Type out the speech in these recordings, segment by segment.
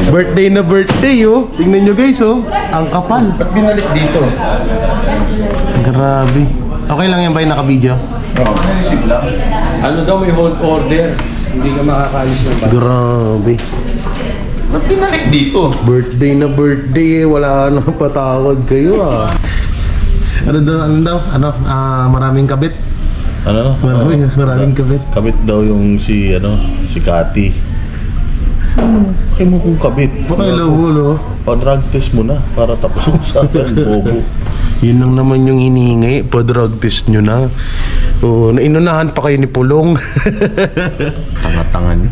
Birthday na birthday, oh. Tingnan nyo guys, oh. Ang kapal. Ba't binalik dito? Grabe. Okay lang yan ba yung naka-video? Oo, receive lang. Ano daw, may hold order. Hindi ka makakaalis ng bus. Grabe. Ba't binalik dito? Birthday na birthday, eh. Wala na patawad kayo, ah. Ano daw? Maraming kabit. Ano? Maraming kabit. Kabit daw yung si Kati. Kaya mo kung kabit. Okay, lolo. Pa-drug test mo na para tapos mo sa akin, bobo. Yun lang naman yung hinihingi. Pa-drug test nyo na. Oo, nainunahan pa kayo ni Pulong. Tanga-tanga niyo.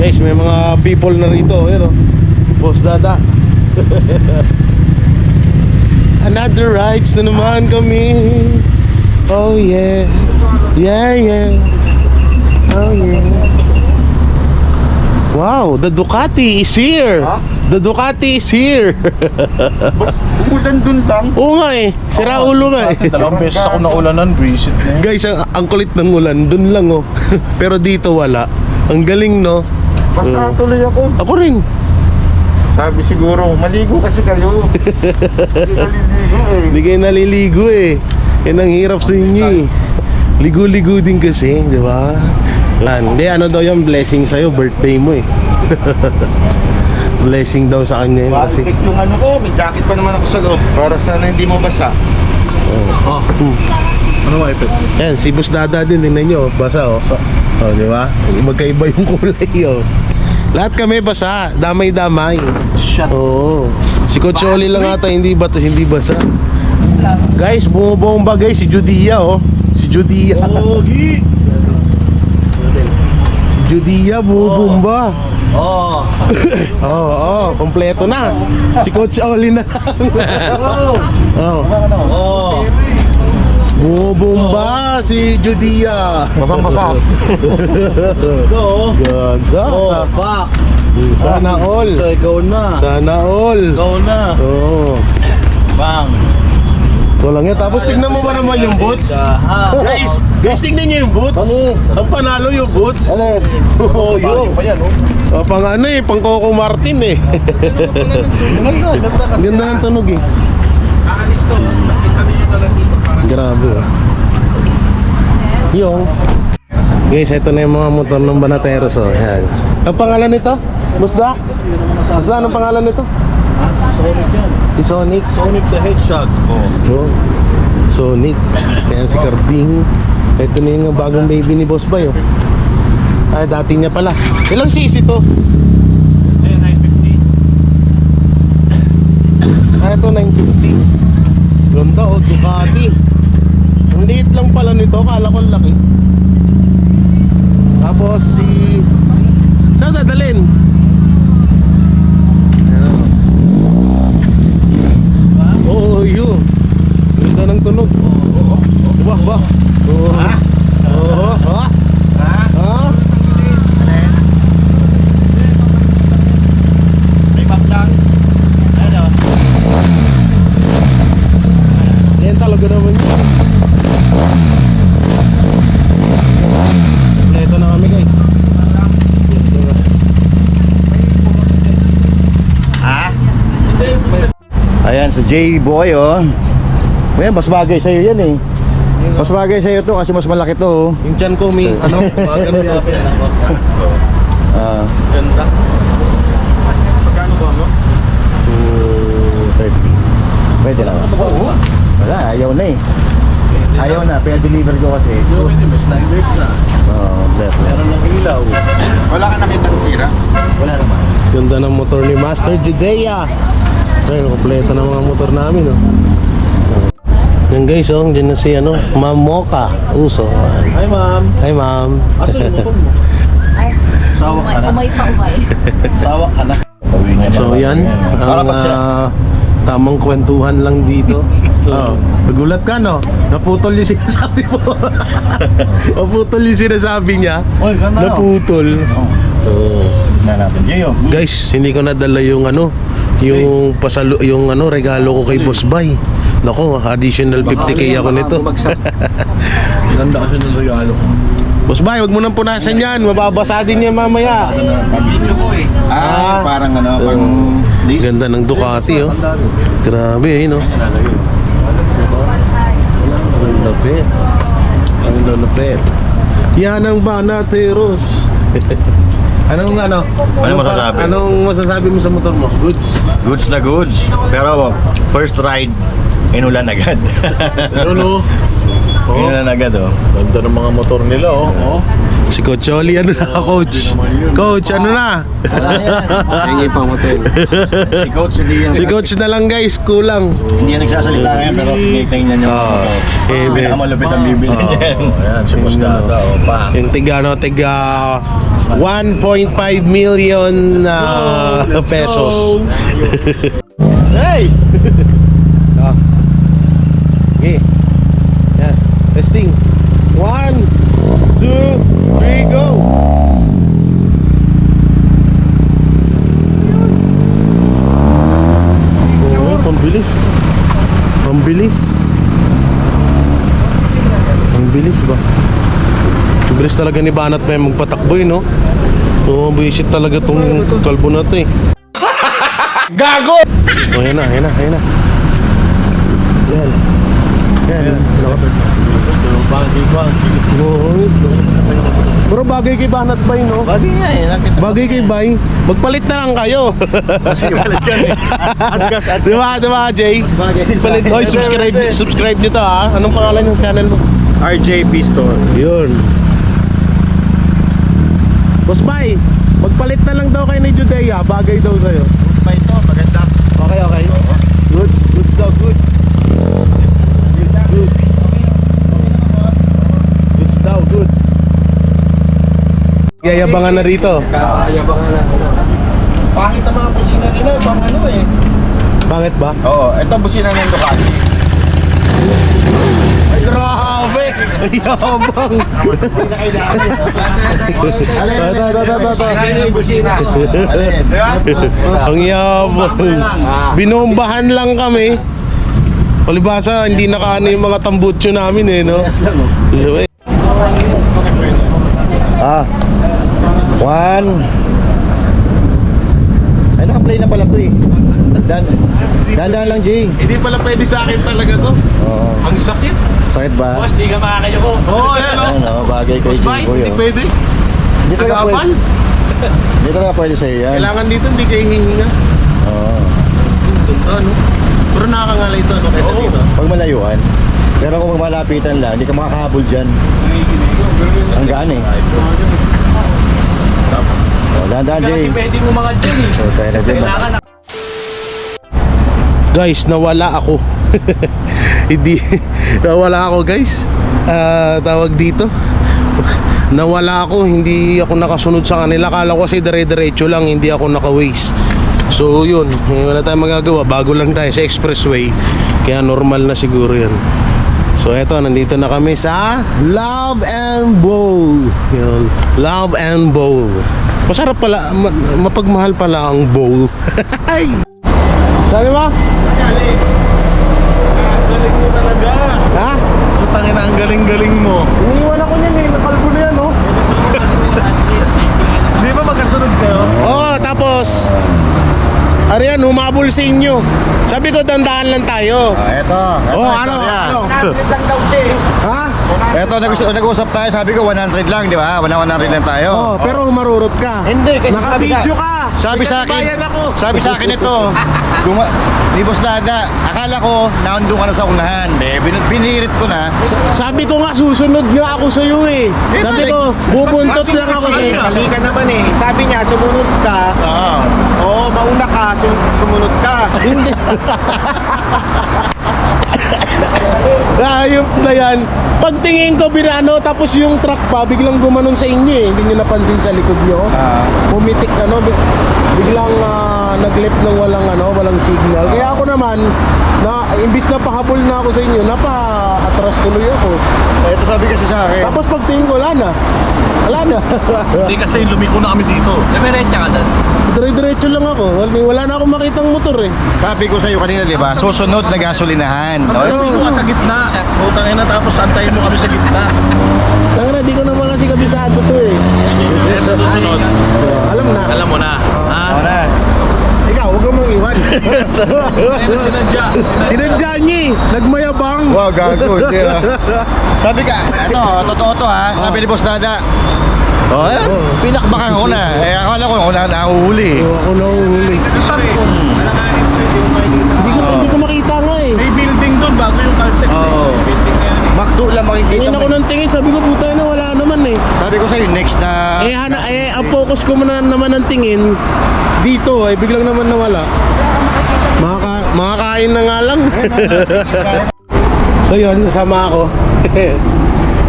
Guys, may mga people na rito, yun oh. Boss Dada. Another rides na naman kami. Oh yeah. Yeah. Oh yeah. Wow, the Ducati is here. Huh? The Ducati is here. Umulan dun lang. Oo nga eh. Sira ulo nga eh. Dalawang beses ako naulanan, visit na yun. Guys, ang kulit ng ulan, dun lang oh. Pero dito wala. Ang galing no. Basta tuloy ako. Ako rin. Sabi siguro, maligo kasi kayo. Hindi kayo naliligo eh. Hindi ka naliligo eh. Yan ang hirap sa inyo eh. Ligo-ligo din kasi, di ba? Hindi, ano daw yung blessing sa'yo, birthday mo eh. Blessing daw sa kanya yun kasi. Malikit yung ano ko, may jacket pa naman ako sa loob. Para sana hindi mo basa. Ano ba ipit? Yan, si Boss Dada din, tingnan nyo, basa oh. Oh, di ba? Magkaiba yung kulay oh. Lahat kami basa, damay-damay. Oo. Si Coach Oli lang ata hindi basa. Guys, bumabomba guys si Judia oh. Si Judia. Pogi! Si Judia bumabomba. Oh! Oo, kompleto na. Si Coach Oli na lang. Oh. Bumabomba si Judia. Basang-basa. Ito, Ganda. oh, pak! Sana all. So, ikaw na. Sana all. Ikaw na. Oo. Bang! Walang yan. Tapos tignan mo ba naman yung boots? Guys, tignan nyo yung boots. Ang panalo yung boots. Oo, yun. Pa yan, oh. Pang ano eh, pang Coco Martin eh. Ganda ng tunog eh. Kaalis to, nakita niyo na lang dito. Grabe oh. Yung guys, ito na yung mga motor ng Banateros oh. Yan. Ang pangalan nito? Musda? Musda, anong pangalan nito? Ha? Sonic yan. Si Sonic. Sonic the Hedgehog. Oh. Oh. Sonic. Ayan si Carding. Ito na yung bagong baby ni Boss Bay oh. Ay, dati niya pala. Ilang cc to? 950. Ah, ito 950. Ganda oh, Ducati. Ang liit lang pala nito, kala ko laki. Tapos si... Saan dadalhin? Oo, yun. Ganda ng tunog. Ba? Oo. Oo. Ha? Ha? May back lang. Ano? Yan talaga naman yun. Kompleto na kami guys. Ha? Ayan, sa J-Boy oh. Ayan, mas bagay sa'yo yan eh. Mas bagay sa'yo to kasi mas malaki to oh. Yung chan ko, may ano, magano yapin. Ah, Ganda. Magkano ba mo? 230. Pwede lang. Wala, ayaw na eh. Ayaw na, pina-deliver ko kasi. May sliders na. Oo, left. Meron ng ilaw. Wala ka nakitang sira? Wala naman. Ganda ng motor ni Master Judea. Ayun, kompleto ng mga motor namin oh. Yan guys oh, dyan na si ano, Ma'am Mocha Uso. Hi, ma'am. Hi ma'am. Asan yung motor mo? Ay, Sawa ka na. umay pa umay. Sawa ka na. So yan, Para ang pag siya. Tamang kwentuhan lang dito. Nagulat ka, no? Naputol yung sinasabi mo. Naputol yung sinasabi niya. Oy, ganda, no? Naputol. Oo. Na natin. Jay, oh. Guys, hindi ko nadala yung yung yung regalo ko kay Boss Bay. Nako, additional 50k ako nito. Ganda kasi ng regalo ko. Boss Bay, wag mo nang punasan yan. Mababasa din yan mamaya. Video ko eh. Parang pang... Ganda ng Ducati, oh. Grabe, no? Ang lapit. Ang lalapit. Yan ang Banateros. Anong masasabi? Anong masasabi mo sa motor mo? Goods. Goods na goods. Pero first ride, inulan agad. Ano? Inulan agad, oh. Ganda ng mga motor nila, oh. Si Coach Oli, ano na, Coach? Coach, ano na? Hingi pang hotel. Si Coach, Si Coach na lang, guys. Kulang. hindi yan nagsasalita ngayon, pero tinitain niya yung Oo. pinakamalupit ang bibili niyan. Ayan, si Boss Dada, oh. Pa. Yung tiga 1.5 million pesos. Hey! Okay. Yes. Testing. 1, 2, 3, go! Oh, pambilis. Pambilis. Ang bilis ba? Ang bilis talaga ni Banat pa yung magpatakbo, no? Oo, buisit talaga tong kalbo na to, eh. Gago! Oh, yan na. Yan. Yan. Oo. Pero bagay kay Banat Bay, no? Bagay nga eh, nakita. Bagay kay Bay. Magpalit na lang kayo. Kasi walit ka eh. Adgas, Diba, Jay? Palit. Oy, subscribe nyo to, ha? Anong pangalan yung channel mo? RJP Store. Yun. Boss Bay, magpalit na lang daw kayo ni Judea. Bagay daw sa'yo. Pa ito, maganda. Okay. Goods daw, goods. Goods daw, goods. Yayabangan na rito. Kakayabangan na. Pangit ang mga busina nila, pang ano eh. Pangit ba? Oo, ito busina ng Ducati. Ay, grabe! Yabang! Ito. Yung busina. Alin, di ba? Ang yabang. Binombahan lang kami. Palibasa, hindi nakaano yung mga tambutso namin, eh, no? One. Ay, naka-play na pala to eh. Dandan lang, Jay. Hindi pala pwede sa akin talaga to. Oo. Ang sakit. Sakit ba? Di ka makakayo ko. Oo, ayan, no? Ayun, oh, bagay kay Boss Bay, Jay Boy, hindi oh. pwede. Hindi talaga Tagapan. pwede. Hindi talaga pwede sa'yo yan. Kailangan dito, hindi kayo hihinga. Oo. Ano? Pero nakakangalay ito, no? Kaysa dito. Pag malayuan. Pero kung malapitan lang, hindi ka makakahabol dyan. Ang gaan eh. Oh, dandan, Jay. Pwede mo mga dyan eh. So, tayo na dyan. Kailangan Guys, nawala ako. Hindi, nawala ako, guys. Tawag dito. Nawala ako, hindi ako nakasunod sa kanila. Kala ko kasi dire-diretso lang, hindi ako naka-waze. So yun, wala tayong magagawa. Bago lang tayo sa expressway, kaya normal na siguro yan. So eto, nandito na kami sa Love and Bowl. Yun, Love and Bowl. Masarap pala, mapagmahal pala ang bowl. Sabi mo? Galing mo talaga. Ha? Putangin na, ang galing-galing mo. Iniwan ako niyan eh, nakalbo na yan, oh. Di ba magkasunod kayo? Oo, tapos Arian, humabol sa inyo. Sabi ko, dandaan lang tayo. Eto. Oh, ano? Isang daw siya eh. Ha? Eto, nag-usap tayo. Sabi ko 100 lang, di ba? 100 lang tayo. Oh, pero marurot ka. Hindi, kasi Naka-video ka. Sabi sa akin, Bayan ako. sabi sa akin ito, di Boss Dada, akala ko naandun ka na sa unahan. Binirit ko na. Sabi ko nga, susunod nga ako sa'yo eh. Sabi ko, bubuntot lang ako sa'yo. Mali ka naman eh. Sabi niya, sumunod ka. Oo. Oo, mauna ka, sumunod ka. Hindi. Ayop na yan. Pagtingin ko binano, tapos yung truck pa, biglang gumanon sa inyo eh. Hindi nyo napansin sa likod nyo. Pumitik biglang nag-left ng walang signal. Kaya ako naman, na imbis na pahabol na ako sa inyo, napa-atras tuloy ako. Ito sabi kasi sa akin. Tapos pagtingin ko, wala na. Wala na. Hindi kasi lumiko na kami dito. Diretsa ka doon. Dire-diretso lang ako. Wala na akong makitang motor eh. Sabi ko sa iyo kanina, di ba? Susunod na gasolinahan. No? Ano? Lumiko ka sa gitna. Putangin na tapos antayin mo kami sa gitna. Tanga na, di ko naman kasi kabisado to eh. Sa susunod, Alam na. alam mo na. Wala. Ikaw, huwag kang mag-iwan. Ayun, sinadya. Sinadya niya eh. Nagmayabang. Wow, gago. Di ba? Sabi ka, ito, totoo to ha. Sabi ni Boss Dada. Oh, pinakbakan ko na. Eh, akala ko ako na nahuhuli. Ako nahuhuli. Sabi ko, Hindi ko makita nga eh. may building doon bago yung Caltex Oo. Makdo lang makikita Tingin ako mo. ng tingin, sabi ko puta na wala naman eh. Sabi ko sa'yo, next na... Ang focus ko naman ng tingin dito eh, biglang naman nawala. Makakain na nga lang. So yun, kasama ako.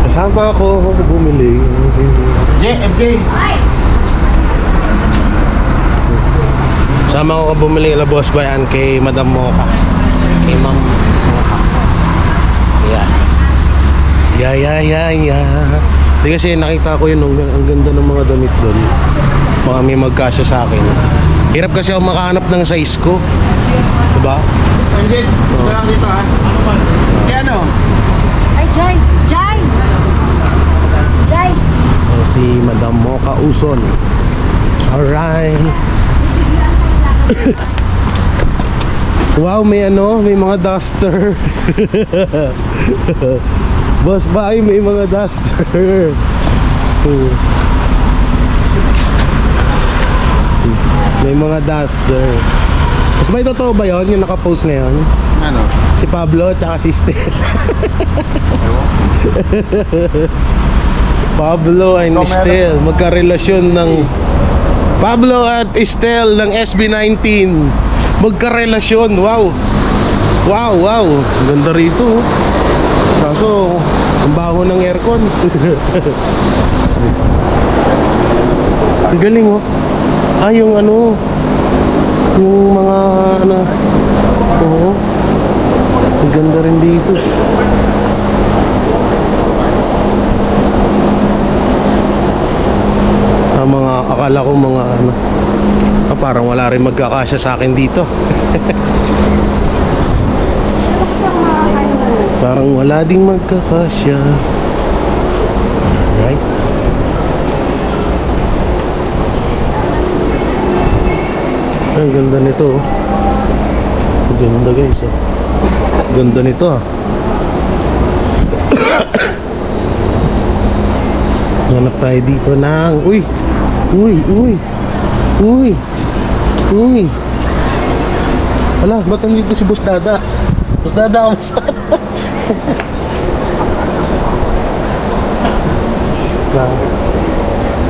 Kasama ako bumili. FJ. Sama ko bumili la Boss Bayan kay Madam Mocha. Kay Ma'am Mocha. Yeah. Di kasi nakita ko yun, ang ganda ng mga damit doon. Baka may magkasya sa akin. Hirap kasi ako makahanap ng size ko. Diba? FJ, lang dito ha. Si ano? Ay, Jai! Jai! Jai! Si Madam Mocha Uson. Alright. Wow, may mga duster. Boss Bay, may mga duster. May mga duster. Boss Bay, totoo ba yun? Yung nakapost na yun? Ano? Si Pablo tsaka si Stel. Pablo and Estel magkarelasyon ng Pablo at Estel ng SB19 magkarelasyon. Wow. Ganda rito. Kaso ang baho ng aircon. Ang galing oh. Yung mga oo. Ang ganda rin dito. Mga akala ko mga parang wala rin magkakasya sa akin dito. Parang wala ding magkakasya. Alright. Ang ganda nito oh. Ang ganda guys oh. Ganda nito ah. Hanap tayo dito ng Uy. Wala, ba't nandito si Boss Dada? Boss Dada, kamusta?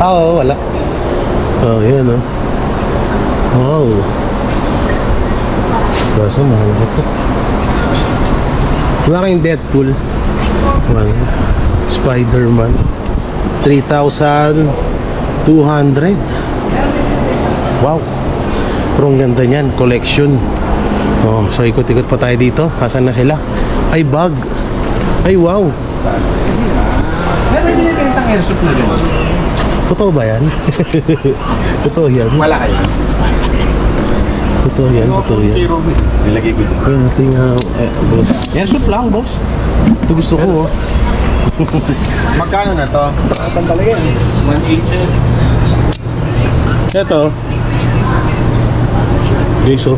Oo, wala. Oh, yan oh. Wow. Basta mahal ko to. Wala kayong Deadpool. Wala. Spider-Man. 3,200. Wow. Pero ang ganda niyan, collection. Oh, so ikot-ikot pa tayo dito. Asan na sila? Ay, bag. Ay, wow. Meron din yung pinitang airsoft na rin. Totoo ba yan? Totoo yan? Wala kayo. Totoo yan? Totoo yan? Nilagay ko dyan. Ating boss. Airsoft lang, boss. Ito gusto ko oh. Magkano na to? 1.8 sir. Ito. Guys oh.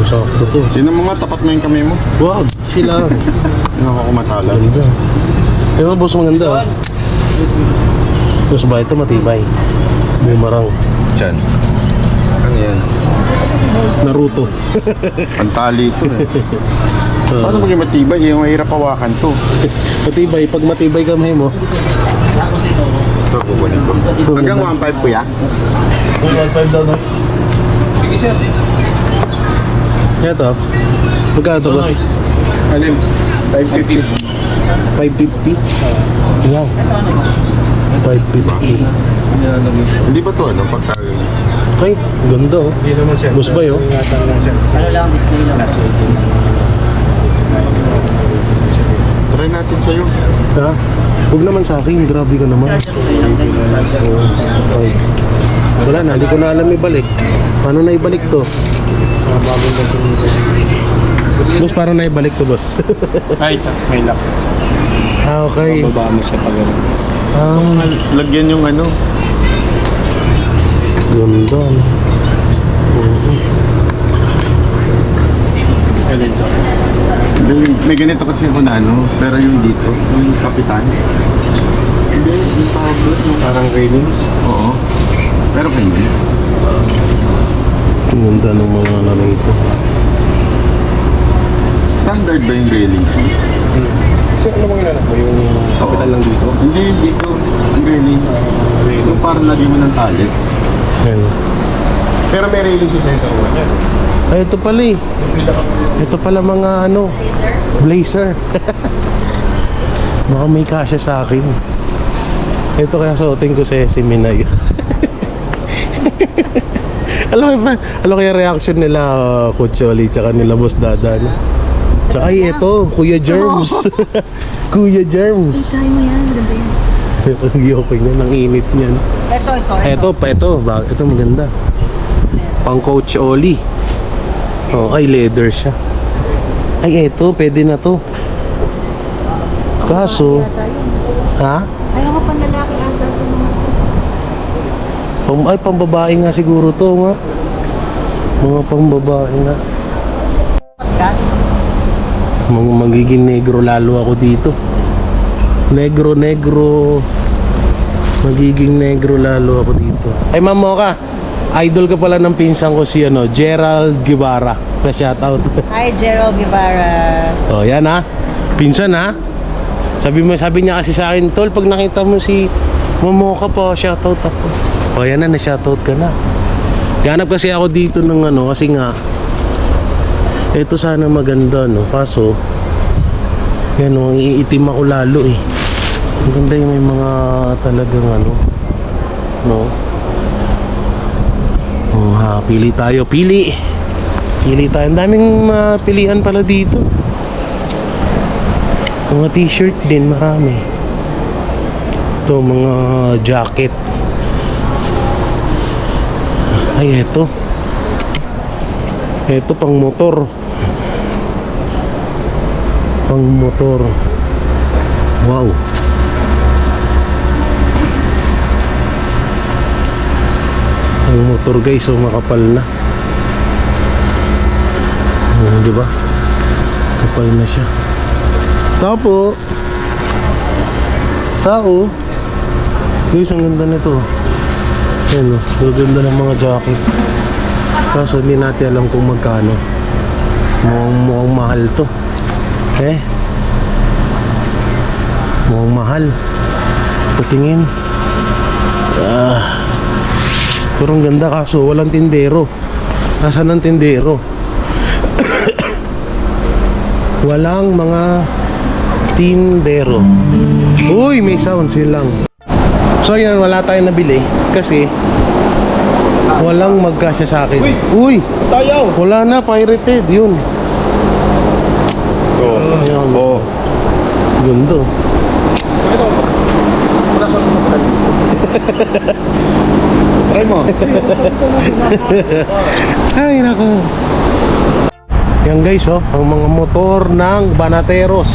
Sakto to. Yun ang mga tapat mo yung kamay mo. Wow, sila. Hindi ako kumatala. Ganda. Ito boss, maganda oh. Tapos ba ito matibay? Bumarang. Diyan. Ano yan? Naruto. Pantali ito eh. Paano maging matibay? Yung mahirap hawakan to. Matibay, pag matibay kamay mo. Ito, kukunin ko. Hanggang 1.5 kuya? 1.5 daw no? Sige sir. Ito. Magkano to boss? Alin? 550. 550? Wow. 550. Hindi ba to ano? Pagka Ay, ganda oh. Hindi naman sir. Boss Bay, oh. Ingatan lang sir. Ano lang, display lang. Last 18. Try natin sa'yo. Ha? Huwag naman sa akin, grabe ka naman. Display lang din. Ay. Wala na, hindi ko na alam ibalik. Paano na ibalik to? Boss, paano na ibalik to, boss? Ay, ito. May lock. Okay. Bababa mo siya pag ano. Lagyan yung ano. Ganda. Alin siya. May ganito kasi ako na ano, pero yung dito, yung kapitan. Hindi, yung tawag doon, yung Parang railings. oo. Pero ganyan. Ganda ng mga ano ito. Standard ba yung railings? Kasi ano mga inanap mo? Yung kapital lang dito? Hindi, dito. Yung railings. Yung parang lagyan mo ng talit. Yan. Pero may railing sa center ko. Ay, ito pala eh. Ito pala mga ano, blazer. Baka may kasya sa akin. Ito kaya suotin ko sa Seminay. Alam kaya reaction nila Coach Oli tsaka nila Boss Dada, no? Tsaka ay ito, Kuya Germs. Kuya Germs. Try mo yan, maganda yan. Ang yoko niya, ang init niyan. Ito maganda. Pang Coach Oli. Oh, ay leather siya. Ay, ito, pwede na to. Kaso, ha? Ayaw mo pang lalaki ata sa mga... Ay, pambabae nga siguro to, nga. Mga pambabae nga. Magiging negro lalo ako dito. Negro. Magiging negro lalo ako dito. Ay, Ma'am Mocha, idol ka pala ng pinsan ko si ano, Gerald Guevara. Pa-shoutout. Hi, Gerald Guevara. Oh, yan ha. Pinsan ha. Sabi niya kasi sa akin, tol, pag nakita mo si Momoka po, shoutout ako. Oh, yan na shoutout ka na. Ganap kasi ako dito ng ano, kasi nga ito sana maganda, no. Kaso yan, ang iitim ako lalo eh. Ang ganda yung may mga talagang ano, no. Oh, ha, pili tayo. Pili tayo. Ang daming pilihan pala dito. Mga t-shirt din, marami. Ito, mga jacket. Ay, eto. Eto, pang motor. Pang motor. Wow. Ang motor guys, so makapal na. Di ba? Kapal na siya. Tapo. Tao. Guys, ang ganda nito. Ayan o, ang ganda ng mga jacket. Kaso hindi natin alam kung magkano. Mukhang mahal to. Mukhang mahal. Patingin. Pero ang ganda, kaso walang tindero. Nasaan ang tindero? Walang mga tindero. Uy, may sound silang. So yan, wala tayong nabili kasi walang magkasya sa akin. Uy! Tayo! Wala na, pirated yun. Ayan. Gundo. Ito. Muna sa pagkakas. Try mo. Ay, nako. Yan guys, oh, ang mga motor ng Banateros.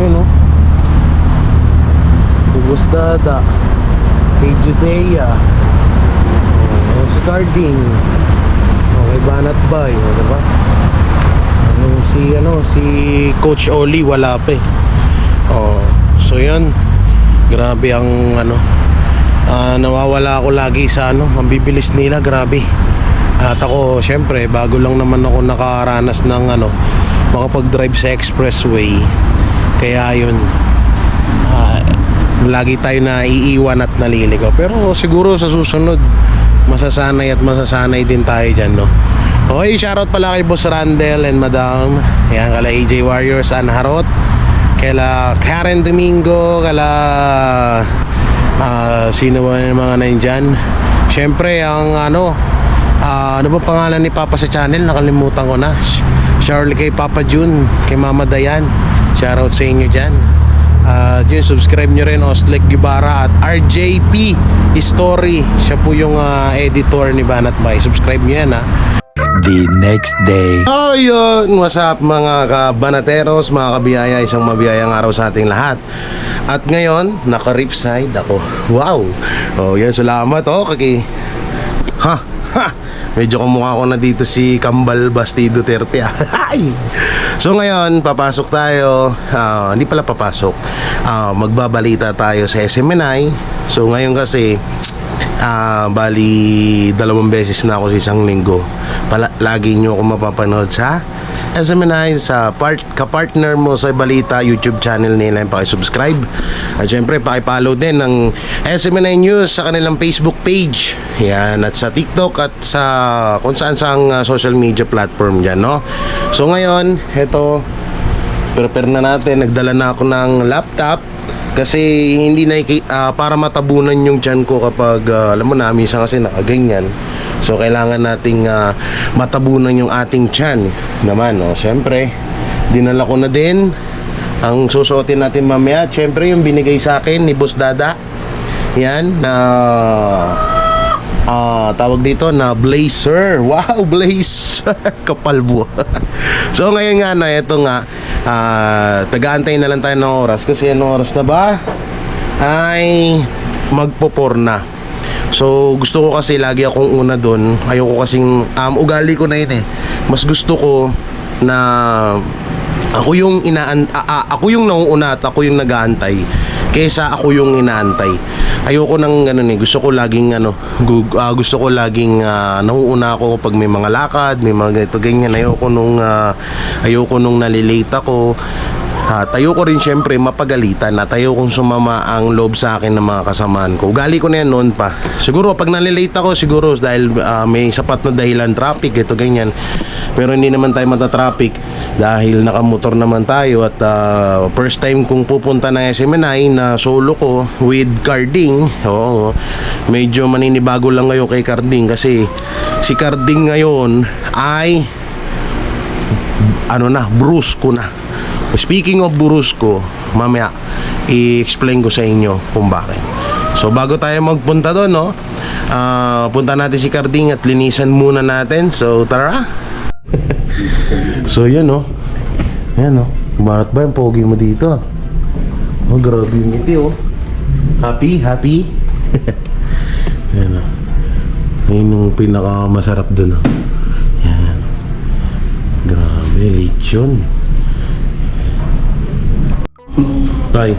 Yun, oh. Boss Dada, kay Judea, si Carding, kay Banat Bay, diba? Si Coach Oli wala pa eh. So yun, grabe ang ano, nawawala ako lagi sa ano, ang bibilis nila, grabe. At ako, syempre, bago lang naman ako nakaranas ng ano, makapag-drive sa expressway. Kaya yun, lagi tayo na iiwan at naliligaw. Pero siguro sa susunod, masasanay din tayo dyan, no? Okay, shoutout pala kay Boss Randel and Madam. Yan, kala AJ Warriors, Anharot. Kala Karen Domingo, kala Sino ba yung mga nandyan? Siyempre ang ano ba pangalan ni Papa sa channel? Nakalimutan ko na. Shoutout kay Papa Jun, kay Mama Dayan. Shoutout sa inyo dyan. Yun, subscribe nyo rin Oslek Guevara at RJP History. Siya po yung editor ni Banat Bay. Subscribe nyo yan, ha. The next day. Oh, yun. What's up mga kabanateros, mga kabiyaya. Isang mabiyayang araw sa ating lahat. At ngayon, naka-ripside ako. Wow. Oh, yan. Salamat. Oh, kaki. Ha. Medyo kumukha ko na dito si Kambal Basti Duterte. So ngayon, papasok tayo. Hindi pala papasok. Magbabalita tayo sa SMNI. So ngayon kasi bali 2 beses na ako sa isang linggo. Lagi nyo ako mapapanood sa SMNI, sa kapartner mo sa balita YouTube channel nila. Pakisubscribe at syempre pakipollow din ng SMNI News sa kanilang Facebook page, yan, at sa TikTok at sa kung saan sang social media platform dyan, no? So ngayon, eto, prepare na natin. Nagdala na ako ng laptop kasi hindi na para matabunan yung tiyan ko kapag alam mo na, minsan kasi nakaganyan. So kailangan nating matabunan yung ating tiyan naman, no? Siyempre, dinala ko na din ang susuotin natin mamaya. Siyempre, yung binigay sa akin ni Boss Dada. Yan, na tawag dito na blazer. Wow, blazer. Kapal buwa. So ngayon nga na, ito nga, taga-antay na lang tayo ng oras. Kasi anong oras na ba? Ay magpo-4 na. So gusto ko kasi lagi akong una doon. Ayoko kasing ugali ko na yun eh. Mas gusto ko na ako yung ako yung nauuna at ako yung nag-aantay kaysa ako yung inaantay. Ayoko nang ganun eh. Gusto ko laging gusto ko laging nauuna ako pag may mga lakad, may mga ganito ganyan. Ayoko nung nalilate ako. At ayoko rin syempre mapagalitan at ayokong sumama ang loob sa akin ng mga kasamaan ko. Ugali ko na yan noon pa. Siguro pag nalilate ako, siguro dahil may sapat na dahilan, traffic, ito ganyan. Pero hindi naman tayo matatraffic dahil nakamotor naman tayo. At first time kong pupunta ng SMNI na solo ko with Carding. Oo, medyo maninibago lang ngayon kay Carding kasi si Carding ngayon ay brusco na. Speaking of Brusco, mamaya i-explain ko sa inyo kung bakit. So bago tayo magpunta doon, no, punta natin si Carding at linisan muna natin. So tara. So yan, no. Yan, no. Bakit ba yung pogi mo dito? Oh, grabe yung ngiti, oh. Happy? Yan, no. Yan yung pinakamasarap doon, no. Yan. Grabe, lechon. Ay.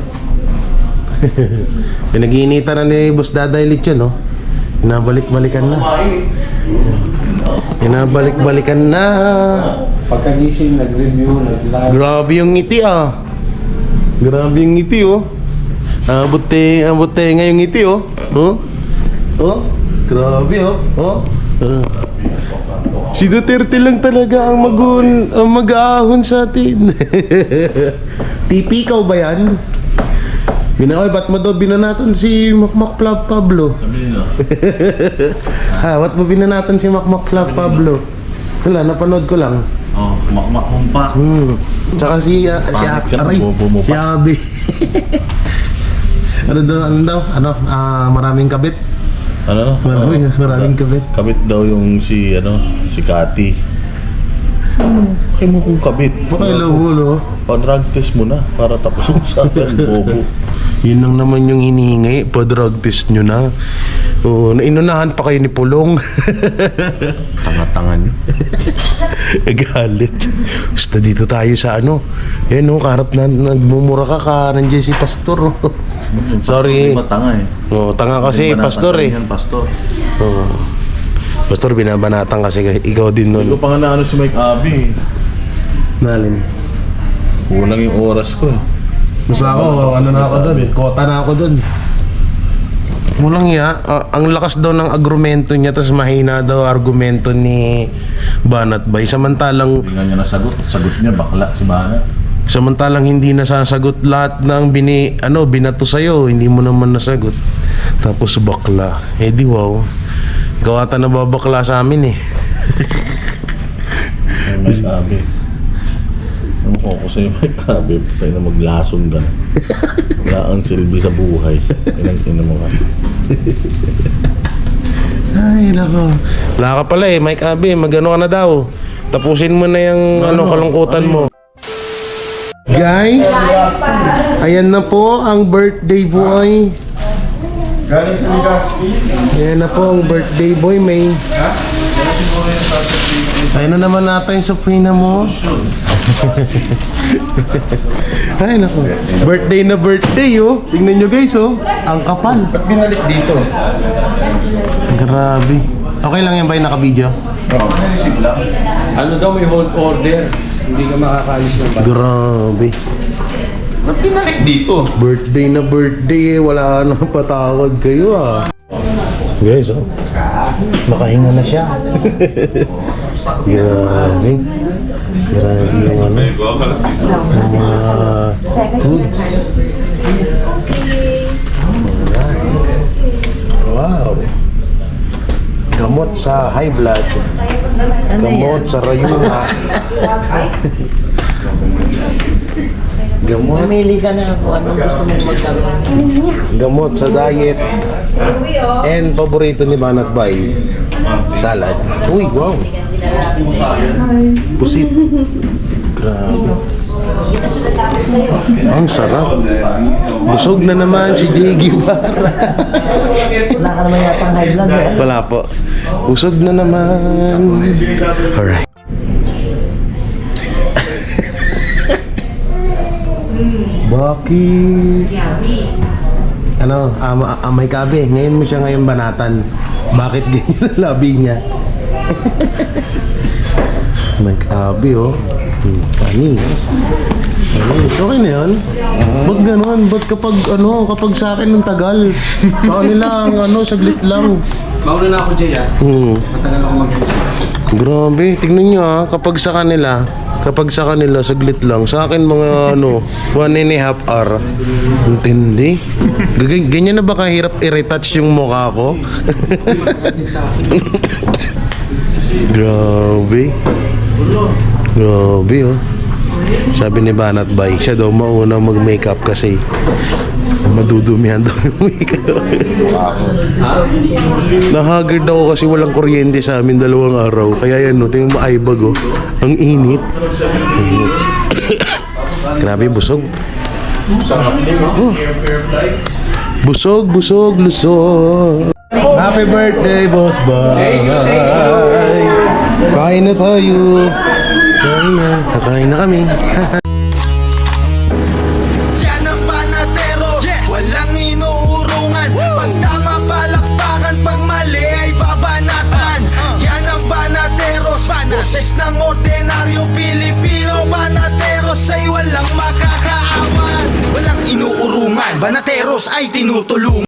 Pinag-iinitan na ni Boss Dada yung lechon, no? Inabalik-balikan na. Inabalik-balikan na. Pagkagising, nag-review, nag-live. Grabe yung ngiti, ah. Grabe yung ngiti, oh. Buti ngayong ngiti, oh. Oh? Grabe, oh. Si Duterte lang talaga ang mag-aahon sa atin. TP, ikaw ba yan? Ba't mo daw binanatan si Makmak Pablo? Ba't mo binanatan si Makmak Pablo? Wala, napanood ko lang. Oh, makmakumpa. Tsaka si Abi. Ano daw? Maraming kabit? Ano? Maraming kabit. Kabit daw yung si Cathy. Kaya mo kung kabit. Pakailaw, Pa-drug test mo na para tapos ang usapan, bobo. Yun lang naman yung hinihingi. Pa-drug test nyo na. Inunahan pa kayo ni Pulong. Tanga-tanga nyo. Galit. Basta dito tayo sa yan, karap na nagmumura ka nandiyan si Pastor. Sorry. Tanga eh. Tanga kasi Pastor eh. Pastor. Pastor, binabanatan kasi ikaw din nun. Ikaw pa nga na si Mike Abi. Nalin. Kulang yung oras ko eh. Basta ako, na ako doon. Kota na ako doon. Walang ang lakas daw ng argumento niya, tapos mahina daw argumento ni Banat Bay. Samantalang Hindi nga niya nasagot. Sagot niya, bakla si Banat. Samantalang hindi nasasagot lahat ng binato sa'yo, hindi mo naman nasagot. Tapos bakla. Eh di wow. Ikaw ata nababakla sa amin eh. May sabi. Ano ko sa'yo may sabi, tayo na maglason ka na. Wala ang silbi sa buhay. Ina mo ka. Ay, nako. Wala ka pala eh, Mike Abe. Magano ka na daw. Tapusin mo na yung kalungkutan mo. Guys, ayan na po ang birthday boy. Galing sa Legazpi. Ayan na po ang birthday boy, May. Ayun na naman natin yung sopina mo. Ay, nako. Birthday na birthday, oh. Tingnan nyo guys, oh. Ang kapal. Ba't binalik dito? Grabe. Okay lang yan ba yung naka-video? Oo, receive lang. Ano daw may hold order. Hindi ka makakaalis ng bansa. Grabe. Ba't binalik dito? Birthday na birthday, eh. Wala na patawad kayo, ah. Guys, oh. Nakahinga na siya. Grabe. Grabe yung ano. Mga foods. Wow. Gamot sa high blood. Gamot sa rayuma. Gamot. Mamili ka na kung anong gusto mong magkaroon. Gamot sa diet. And paborito ni Banat Bay, salad. Uy, wow. Pusit. Grabe. Ang sarap. Busog na naman si Jay Guevara. Wala ka naman yata high blood eh. Wala po. Busog na naman. Alright. Bakit? Ano, May Kabe, ngayon mo siya ngayon banatan. Bakit ganyan ang labi niya? May Kabe, oh. Panis. Okay na yun? Ba't ganon? Ba't kapag sa akin ng tagal? Sa kanila, saglit lang. Mauna na ako, Jay, ah. Matagal ako Grabe, tingnan nyo kapag sa kanila, saglit lang. Sa akin mga 1.5 hour. Intindi? Ganyan na ba kahirap i-retouch yung mukha ko? Grabe. Grabe, oh. Sabi ni Banat Bay, siya daw mauna mag-makeup kasi madudumihan daw yung makeup. Nahagard ako kasi walang kuryente sa amin 2 araw. Kaya yan, yung maibag, oh. Ang init. Grabe, busog. Oh. Busog, lusog. Happy birthday, Boss Bay. Kain na tayo. Kakain na kami. Yan ang Banateros, walang inuurungan. Pag tama palakpakan, pag mali ay babanatan. Yan ang Banateros, boses ng ordinaryong Pilipino. Banateros ay walang makakaawan, walang inuurungan. Banateros ay tinutulungan.